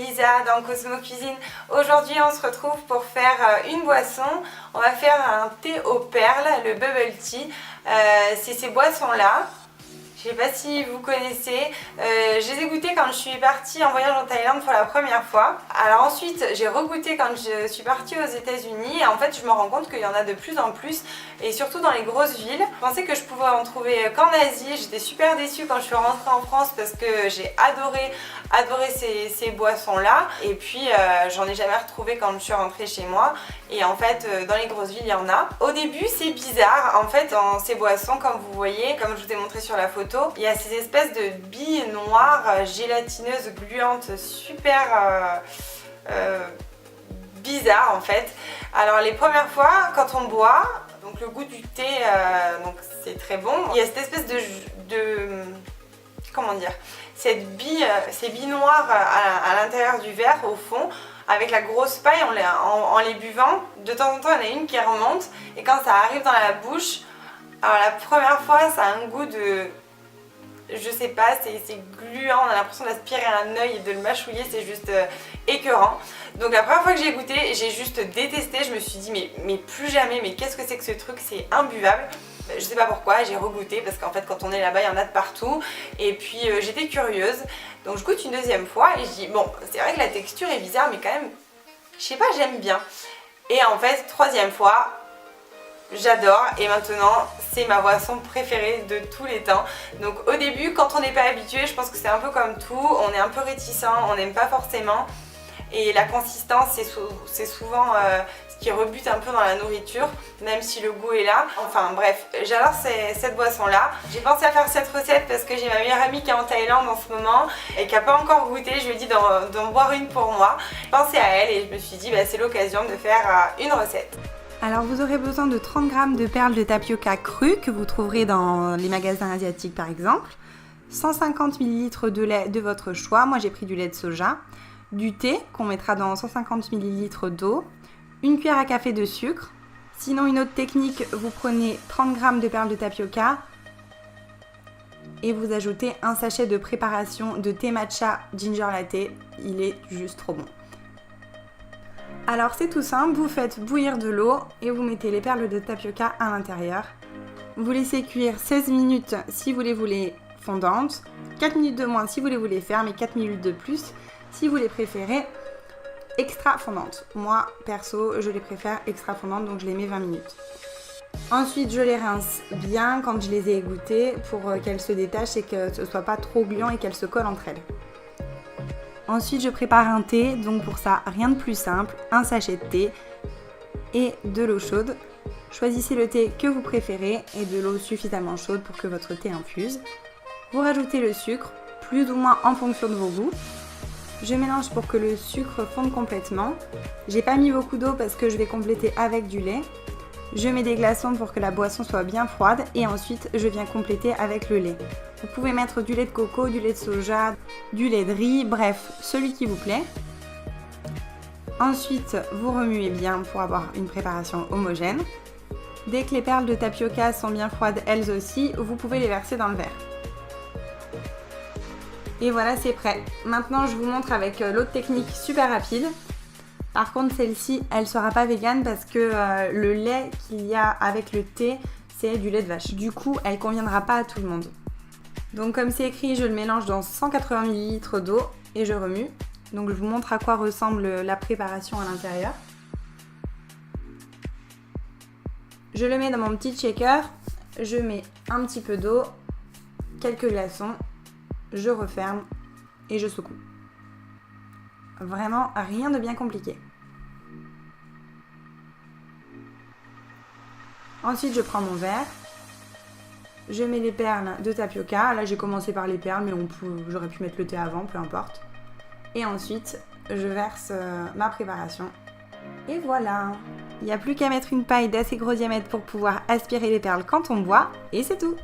Lisa dans Cosmo Cuisine. Aujourd'hui on se retrouve pour faire une boisson. On va faire un thé aux perles, le bubble tea. C'est ces boissons là. Je ne sais pas si vous connaissez, je les ai goûtées quand je suis partie en voyage en Thaïlande pour la première fois. Alors ensuite j'ai regoûté quand je suis partie aux États-Unis et en fait je me rends compte qu'il y en a de plus en plus et surtout dans les grosses villes. Je pensais que je pouvais en trouver qu'en Asie, j'étais super déçue quand je suis rentrée en France parce que j'ai adoré ces boissons là et puis j'en ai jamais retrouvé quand je suis rentrée chez moi et en fait dans les grosses villes il y en a. Au début c'est bizarre, en fait dans ces boissons comme vous voyez, comme je vous ai montré sur la photo, il y a ces espèces de billes noires, gélatineuses, gluantes, super bizarres en fait. Alors les premières fois quand on boit, donc le goût du thé, donc c'est très bon. Il y a cette espèce de comment dire, ces billes noires à l'intérieur du verre au fond. Avec la grosse paille, en les buvant, de temps en temps il y en a une qui remonte et quand ça arrive dans la bouche, alors la première fois ça a un goût de... je sais pas, c'est gluant, on a l'impression d'aspirer un œil et de le mâchouiller, c'est juste écœurant. Donc la première fois que j'ai goûté, j'ai juste détesté, je me suis dit mais plus jamais, mais qu'est-ce que c'est que ce truc, c'est imbuvable. Je sais pas pourquoi, j'ai regoûté parce qu'en fait quand on est là-bas il y en a de partout et puis j'étais curieuse. Donc je goûte une deuxième fois et je dis bon, c'est vrai que la texture est bizarre mais quand même, je sais pas, j'aime bien. Et en fait, troisième fois, j'adore et maintenant c'est ma boisson préférée de tous les temps. Donc au début quand on n'est pas habitué, je pense que c'est un peu comme tout, on est un peu réticent, on n'aime pas forcément et la consistance c'est souvent ce qui rebute un peu dans la nourriture même si le goût est là. Enfin bref, j'adore cette boisson là. J'ai pensé à faire cette recette parce que j'ai ma meilleure amie qui est en Thaïlande en ce moment et qui n'a pas encore goûté, je lui ai dit d'en boire une pour moi. J'ai pensé à elle et je me suis dit c'est l'occasion de faire une recette. Alors vous aurez besoin de 30 g de perles de tapioca crues que vous trouverez dans les magasins asiatiques par exemple, 150 ml de lait de votre choix, moi j'ai pris du lait de soja, du thé qu'on mettra dans 150 ml d'eau, une cuillère à café de sucre. Sinon une autre technique, vous prenez 30 g de perles de tapioca et vous ajoutez un sachet de préparation de thé matcha ginger latte, il est juste trop bon. Alors c'est tout simple, vous faites bouillir de l'eau et vous mettez les perles de tapioca à l'intérieur. Vous laissez cuire 16 minutes si vous les voulez fondantes, 4 minutes de moins si vous les voulez fermes et 4 minutes de plus si vous les préférez extra fondantes. Moi perso je les préfère extra fondantes donc je les mets 20 minutes. Ensuite je les rince bien quand je les ai égouttées pour qu'elles se détachent et que ce ne soit pas trop gluant et qu'elles se collent entre elles. Ensuite, je prépare un thé, donc pour ça, rien de plus simple, un sachet de thé et de l'eau chaude. Choisissez le thé que vous préférez et de l'eau suffisamment chaude pour que votre thé infuse. Vous rajoutez le sucre, plus ou moins en fonction de vos goûts. Je mélange pour que le sucre fonde complètement. J'ai pas mis beaucoup d'eau parce que je vais compléter avec du lait. Je mets des glaçons pour que la boisson soit bien froide et ensuite je viens compléter avec le lait. Vous pouvez mettre du lait de coco, du lait de soja, du lait de riz, bref, celui qui vous plaît. Ensuite, vous remuez bien pour avoir une préparation homogène. Dès que les perles de tapioca sont bien froides elles aussi, vous pouvez les verser dans le verre. Et voilà, c'est prêt. Maintenant, je vous montre avec l'autre technique super rapide. Par contre, celle-ci, elle ne sera pas végane parce que le lait qu'il y a avec le thé, c'est du lait de vache. Du coup, elle ne conviendra pas à tout le monde. Donc comme c'est écrit, je le mélange dans 180 ml d'eau et je remue. Donc je vous montre à quoi ressemble la préparation à l'intérieur. Je le mets dans mon petit shaker, je mets un petit peu d'eau, quelques glaçons, je referme et je secoue. Vraiment rien de bien compliqué. Ensuite, je prends mon verre, je mets les perles de tapioca. Là, j'ai commencé par les perles, mais j'aurais pu mettre le thé avant, peu importe. Et ensuite, je verse ma préparation. Et voilà! Il n'y a plus qu'à mettre une paille d'assez gros diamètre pour pouvoir aspirer les perles quand on boit, et c'est tout!